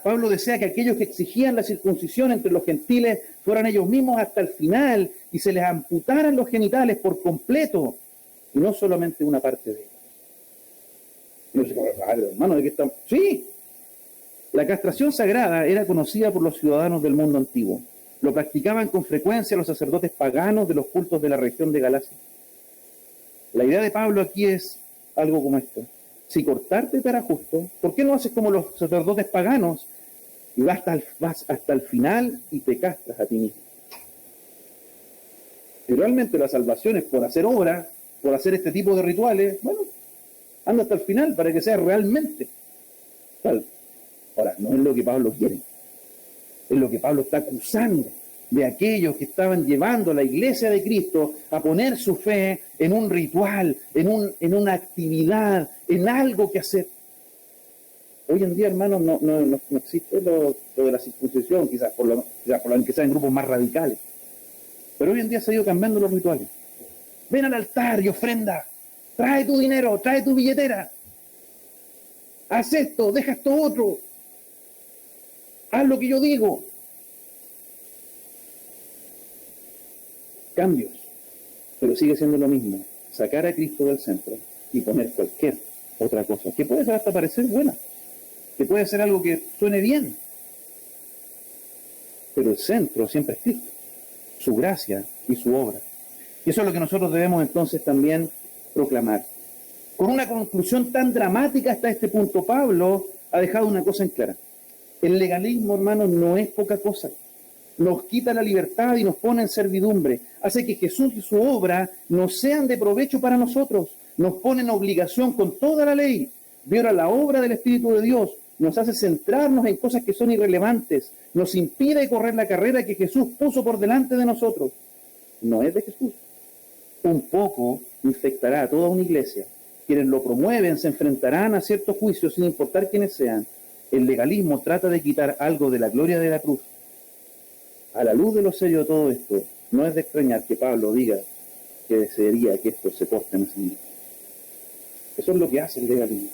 Pablo desea que aquellos que exigían la circuncisión entre los gentiles fueran ellos mismos hasta el final y se les amputaran los genitales por completo y no solamente una parte de ellos. No sé, hermano, ¿de qué estamos? Sí, la castración sagrada era conocida por los ciudadanos del mundo antiguo. Lo practicaban con frecuencia los sacerdotes paganos de los cultos de la región de Galacia. La idea de Pablo aquí es algo como esto. Si cortarte te hará justo, ¿por qué no haces como los sacerdotes paganos y vas hasta el final y te castras a ti mismo? Si realmente la salvación es por hacer obras, por hacer este tipo de rituales, bueno, anda hasta el final para que sea realmente Tal. Ahora, no es lo que Pablo quiere, es lo que Pablo está acusando de aquellos que estaban llevando a la iglesia de Cristo a poner su fe en un ritual, en una actividad, en algo que hacer. Hoy en día, hermanos, no existe lo de la circuncisión, quizás por lo que sea en grupos más radicales. Pero hoy en día se ha ido cambiando los rituales. Ven al altar y ofrenda. Trae tu dinero, trae tu billetera. Haz esto, deja esto otro. Haz lo que yo digo. Cambios. Pero sigue siendo lo mismo. Sacar a Cristo del centro y poner cualquier otra cosa, que puede hasta parecer buena, que puede ser algo que suene bien. Pero el centro siempre es Cristo, su gracia y su obra. Y eso es lo que nosotros debemos entonces también proclamar. Con una conclusión tan dramática hasta este punto, Pablo ha dejado una cosa en clara. El legalismo, hermanos, no es poca cosa. Nos quita la libertad y nos pone en servidumbre. Hace que Jesús y su obra no sean de provecho para nosotros. Nos pone en obligación con toda la ley. Viola la obra del Espíritu de Dios. Nos hace centrarnos en cosas que son irrelevantes. Nos impide correr la carrera que Jesús puso por delante de nosotros. No es de Jesús. Un poco infectará a toda una iglesia. Quienes lo promueven se enfrentarán a ciertos juicios sin importar quiénes sean. El legalismo trata de quitar algo de la gloria de la cruz. A la luz de lo serio de todo esto, no es de extrañar que Pablo diga que desearía que esto se corte en ese momento. Eso es lo que hace el legalismo.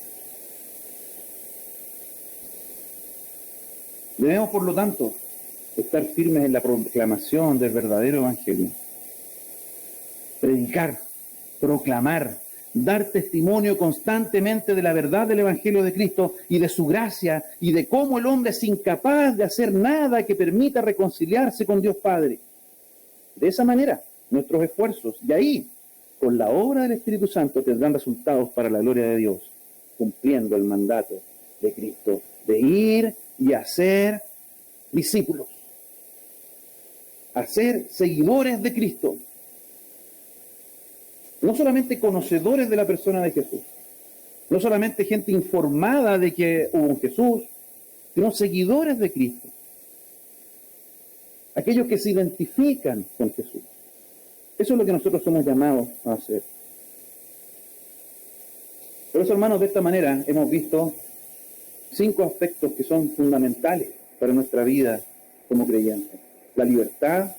Debemos, por lo tanto, estar firmes en la proclamación del verdadero evangelio. Predicar, proclamar, dar testimonio constantemente de la verdad del Evangelio de Cristo y de su gracia y de cómo el hombre es incapaz de hacer nada que permita reconciliarse con Dios Padre. De esa manera, nuestros esfuerzos, y ahí, con la obra del Espíritu Santo, tendrán resultados para la gloria de Dios, cumpliendo el mandato de Cristo, de ir y hacer discípulos, hacer seguidores de Cristo. No solamente conocedores de la persona de Jesús, no solamente gente informada de que hubo un Jesús, sino seguidores de Cristo. Aquellos que se identifican con Jesús. Eso es lo que nosotros somos llamados a hacer. Por eso, hermanos, de esta manera hemos visto 5 aspectos que son fundamentales para nuestra vida como creyentes. La libertad,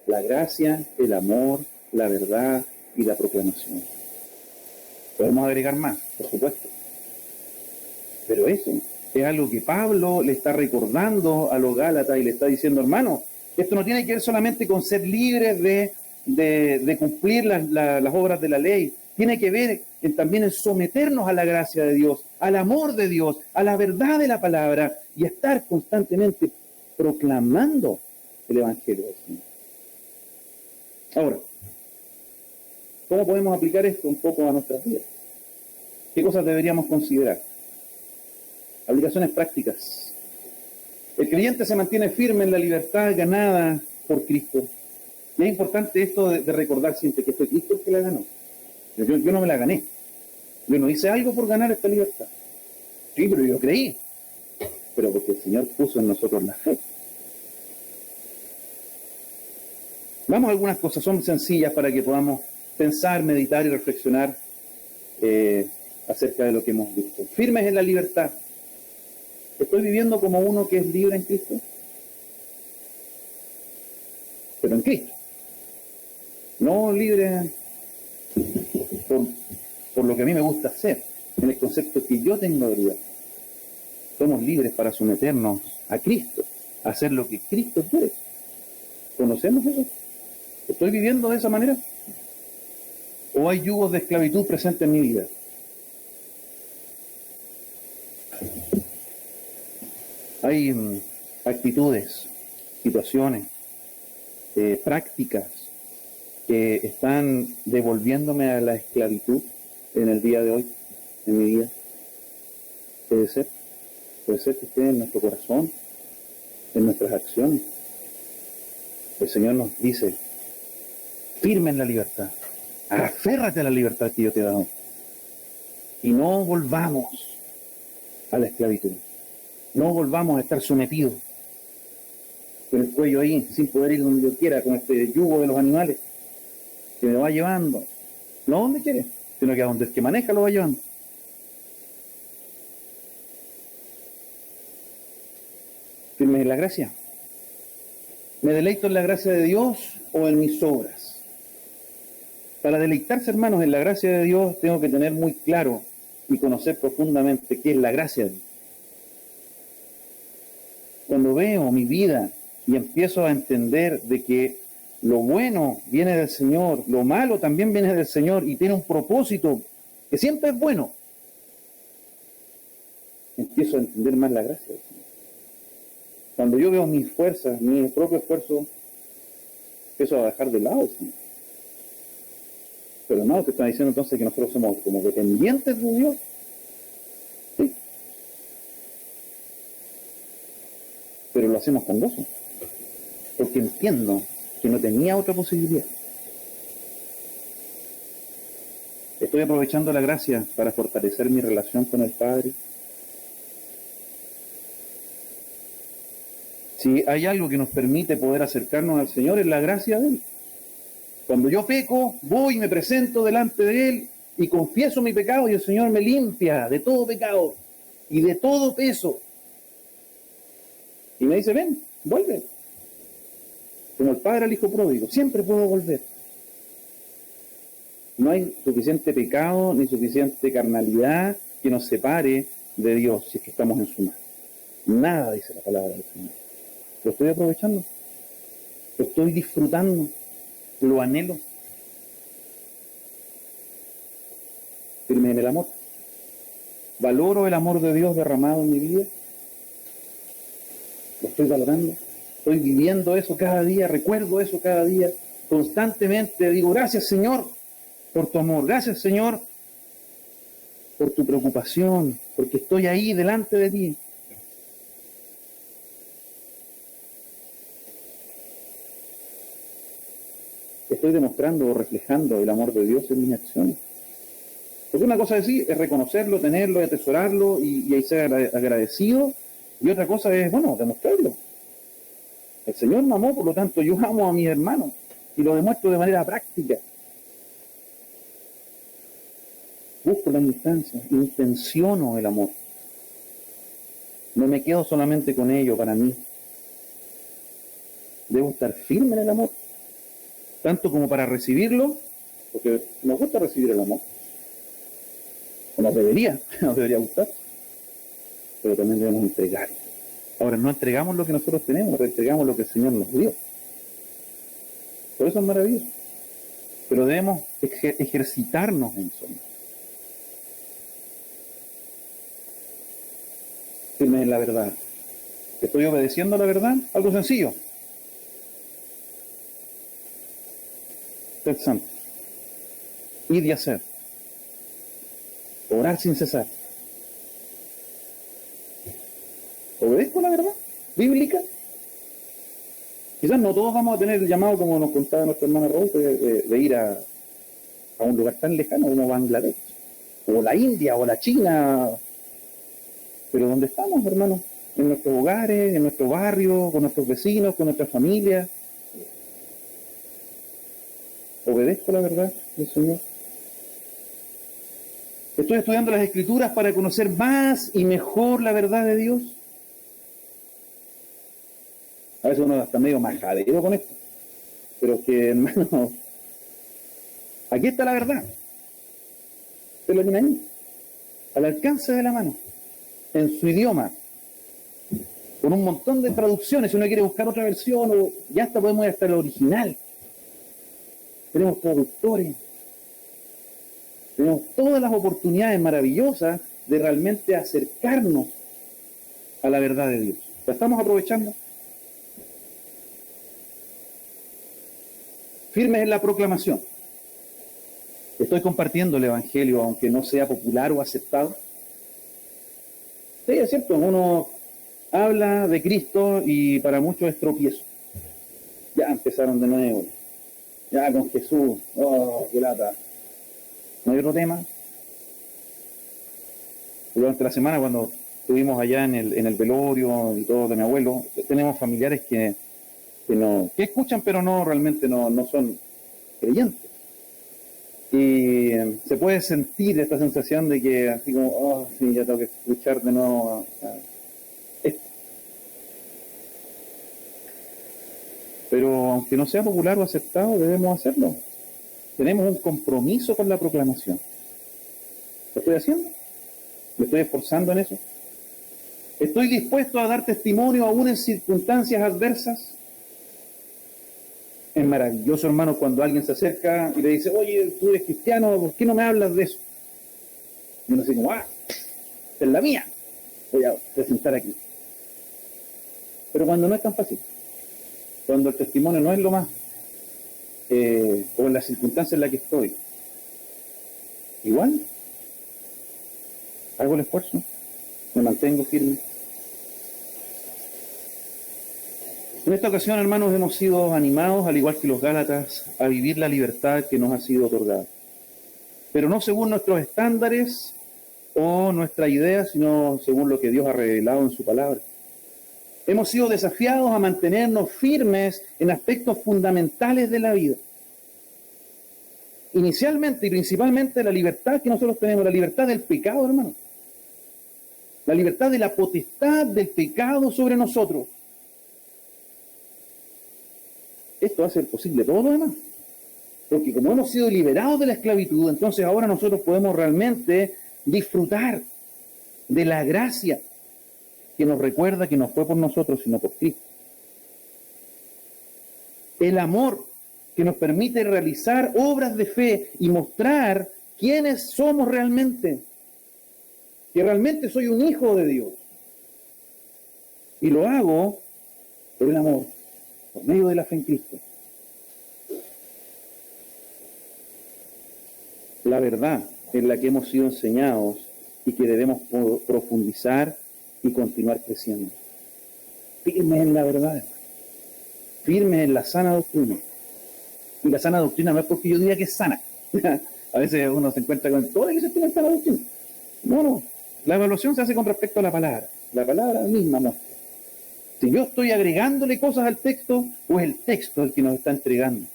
la gracia, el amor, la verdad y la proclamación. Podemos agregar más, por supuesto. Pero eso es algo que Pablo le está recordando a los Gálatas y le está diciendo, hermano, esto no tiene que ver solamente con ser libres de cumplir las obras de la ley. Tiene que ver también en someternos a la gracia de Dios, al amor de Dios, a la verdad de la palabra y estar constantemente proclamando el Evangelio del Señor. Ahora, ¿cómo podemos aplicar esto un poco a nuestras vidas? ¿Qué cosas deberíamos considerar? Aplicaciones prácticas. El creyente se mantiene firme en la libertad ganada por Cristo. Y es importante esto de recordar siempre que fue Cristo el que la ganó. Yo no me la gané. Yo no hice algo por ganar esta libertad. Sí, pero yo creí. Pero porque el Señor puso en nosotros la fe. Vamos a algunas cosas, son sencillas para que podamos pensar, meditar y reflexionar acerca de lo que hemos visto. Firmes en la libertad. ¿Estoy viviendo como uno que es libre en Cristo? Pero en Cristo. No libre por lo que a mí me gusta hacer, en el concepto que yo tengo de libertad. Somos libres para someternos a Cristo, a hacer lo que Cristo quiere. ¿Conocemos eso? ¿Estoy viviendo de esa manera? ¿O hay yugos de esclavitud presentes en mi vida? Hay actitudes, situaciones, prácticas que están devolviéndome a la esclavitud en el día de hoy, en mi vida. Puede ser que esté en nuestro corazón, en nuestras acciones. El Señor nos dice, firme en la libertad, aférrate a la libertad que yo te he dado y no volvamos a la esclavitud. No volvamos a estar sometidos con el cuello ahí, sin poder ir donde yo quiera, con este yugo de los animales que me va llevando, no donde quiere, sino que a donde el que maneja lo va llevando. Firmes en la gracia. ¿Me deleito en la gracia de Dios o en mis obras? Para deleitarse, hermanos, en la gracia de Dios, tengo que tener muy claro y conocer profundamente qué es la gracia de Dios. Cuando veo mi vida y empiezo a entender de que lo bueno viene del Señor, lo malo también viene del Señor y tiene un propósito que siempre es bueno, empiezo a entender más la gracia del Señor. Cuando yo veo mis fuerzas, mi propio esfuerzo, empiezo a dejar de lado el Señor. Pero no, te está diciendo entonces que nosotros somos como dependientes de Dios. Sí. Pero lo hacemos con gozo. Porque entiendo que no tenía otra posibilidad. Estoy aprovechando la gracia para fortalecer mi relación con el Padre. Si hay algo que nos permite poder acercarnos al Señor, es la gracia de Él. Cuando yo peco, voy y me presento delante de Él y confieso mi pecado y el Señor me limpia de todo pecado y de todo peso. Y me dice, ven, vuelve. Como el padre al hijo pródigo, siempre puedo volver. No hay suficiente pecado ni suficiente carnalidad que nos separe de Dios si es que estamos en su mano. Nada, dice la palabra del Señor. Lo estoy aprovechando, lo estoy disfrutando, lo anhelo. Firme en el amor. Valoro el amor de Dios derramado en mi vida. Lo estoy valorando. Estoy viviendo eso cada día, recuerdo eso cada día, constantemente digo, gracias Señor por tu amor, gracias Señor por tu preocupación, porque estoy ahí delante de ti. Estoy demostrando o reflejando el amor de Dios en mis acciones. Porque una cosa es reconocerlo, tenerlo, atesorarlo y ser agradecido, y otra cosa es, bueno, demostrarlo. El Señor me amó, por lo tanto yo amo a mis hermanos y lo demuestro de manera práctica. Busco las instancias, intenciono el amor. No me quedo solamente con ello para mí. Debo estar firme en el amor, tanto como para recibirlo, porque nos gusta recibir el amor, o nos debería gustar, pero también debemos entregar. Ahora, no entregamos lo que nosotros tenemos, entregamos lo que el Señor nos dio. Por eso es maravilloso. Pero debemos ejercitarnos en eso. Firmes en la verdad. ¿Estoy obedeciendo a la verdad? Algo sencillo. Ser santo. Ir y hacer. Orar sin cesar. ¿Obedezco la verdad bíblica? Quizás no todos vamos a tener el llamado, como nos contaba nuestra hermana Raúl, de ir a un lugar tan lejano como Bangladesh, o la India, o la China. Pero ¿dónde estamos, hermanos? En nuestros hogares, en nuestro barrio, con nuestros vecinos, con nuestra familia. ¿Obedezco la verdad del Señor? ¿Estoy estudiando las Escrituras para conocer más y mejor la verdad de Dios? A veces uno está medio majadero con esto. Pero es que, hermano, aquí está la verdad. Se lo tiene ahí, al alcance de la mano, en su idioma, con un montón de traducciones. Si uno quiere buscar otra versión, o ya hasta podemos ir hasta el original. Tenemos traductores. Tenemos todas las oportunidades maravillosas de realmente acercarnos a la verdad de Dios. ¿La estamos aprovechando? Firmes en la proclamación. Estoy compartiendo el Evangelio, aunque no sea popular o aceptado. Sí, es cierto, uno habla de Cristo y para muchos es tropiezo. Ya empezaron de nuevo. Ya con Jesús. Oh, qué lata. ¿No hay otro tema? Durante la semana, cuando estuvimos allá en el velorio y todo de mi abuelo, tenemos familiares que escuchan, pero no realmente no son creyentes. Y se puede sentir esta sensación de que así como, oh, sí, ya tengo que escuchar de nuevo esto. Pero aunque no sea popular o aceptado, debemos hacerlo. Tenemos un compromiso con la proclamación. ¿Lo estoy haciendo? ¿Me estoy esforzando en eso? ¿Estoy dispuesto a dar testimonio aún en circunstancias adversas? Es maravilloso, hermano, cuando alguien se acerca y le dice, oye, tú eres cristiano, ¿por qué no me hablas de eso? Y uno dice, como, esta es la mía, voy a presentar aquí. Pero cuando no es tan fácil, cuando el testimonio no es lo más, o en la circunstancia en la que estoy, igual, hago el esfuerzo, me mantengo firme. En esta ocasión, hermanos, hemos sido animados, al igual que los Gálatas, a vivir la libertad que nos ha sido otorgada. Pero no según nuestros estándares o nuestra idea, sino según lo que Dios ha revelado en su palabra. Hemos sido desafiados a mantenernos firmes en aspectos fundamentales de la vida. Inicialmente y principalmente la libertad que nosotros tenemos, la libertad del pecado, hermano. La libertad de la potestad del pecado sobre nosotros. Esto hace posible todo lo demás. Porque como hemos sido liberados de la esclavitud, entonces ahora nosotros podemos realmente disfrutar de la gracia que nos recuerda que no fue por nosotros, sino por Cristo. El amor que nos permite realizar obras de fe y mostrar quiénes somos realmente. Que realmente soy un hijo de Dios. Y lo hago por el amor, por medio de la fe en Cristo. La verdad en la que hemos sido enseñados y que debemos profundizar y continuar creciendo. Firmes en la verdad, firmes en la sana doctrina. Y la sana doctrina no es porque yo diga que es sana. A veces uno se encuentra con toda la iglesia tiene sana doctrina. No. La evaluación se hace con respecto a la palabra. La palabra misma muestra. Si yo estoy agregándole cosas al texto, o es el texto el que nos está entregando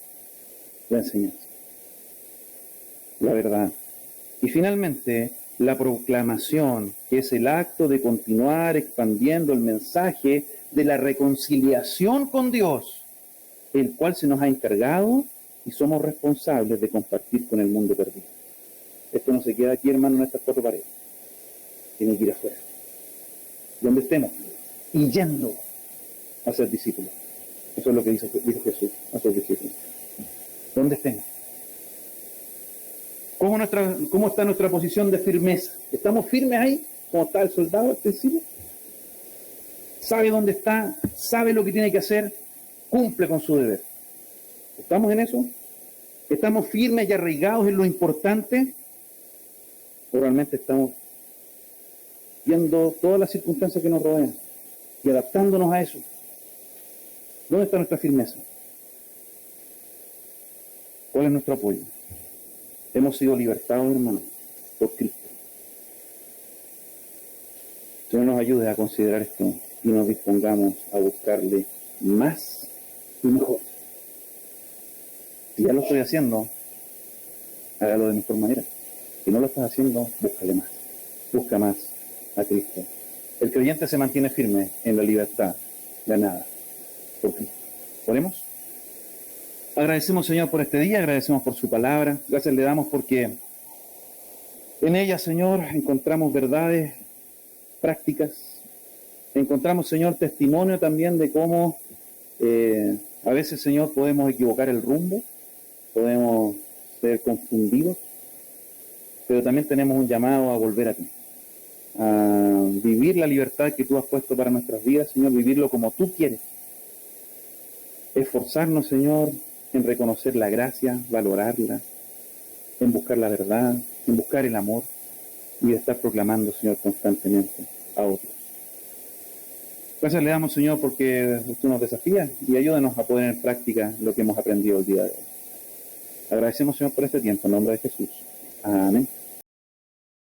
la enseñanza. La verdad. Y finalmente, la proclamación, que es el acto de continuar expandiendo el mensaje de la reconciliación con Dios, el cual se nos ha encargado y somos responsables de compartir con el mundo perdido. Esto no se queda aquí, hermano, en estas cuatro paredes. Tiene que ir afuera. Donde estemos. Y yendo a ser discípulos. Eso es lo que dijo Jesús a sus discípulos. ¿Dónde estemos? ¿Cómo está nuestra posición de firmeza? ¿Estamos firmes ahí? ¿Cómo está el soldado al principio? ¿Sabe dónde está? ¿Sabe lo que tiene que hacer? Cumple con su deber. ¿Estamos en eso? ¿Estamos firmes y arraigados en lo importante? ¿O realmente estamos viendo todas las circunstancias que nos rodean y adaptándonos a eso? ¿Dónde está nuestra firmeza? ¿Cuál es nuestro apoyo? Hemos sido libertados, hermanos, por Cristo. Señor, nos ayude a considerar esto y nos dispongamos a buscarle más y mejor. Si ya lo estoy haciendo, hágalo de mejor manera. Si no lo estás haciendo, búscale más. Busca más a Cristo. El creyente se mantiene firme en la libertad ganada por Cristo. ¿Oremos? Agradecemos, Señor, por este día, agradecemos por su palabra. Gracias le damos porque en ella, Señor, encontramos verdades prácticas. Encontramos, Señor, testimonio también de cómo a veces, Señor, podemos equivocar el rumbo, podemos ser confundidos, pero también tenemos un llamado a volver a ti, a vivir la libertad que tú has puesto para nuestras vidas, Señor, vivirlo como tú quieres. Esforzarnos, Señor, en reconocer la gracia, valorarla, en buscar la verdad, en buscar el amor y de estar proclamando, Señor, constantemente a otros. Gracias le damos, Señor, porque usted nos desafía y ayúdanos a poner en práctica lo que hemos aprendido el día de hoy. Agradecemos, Señor, por este tiempo, en nombre de Jesús. Amén.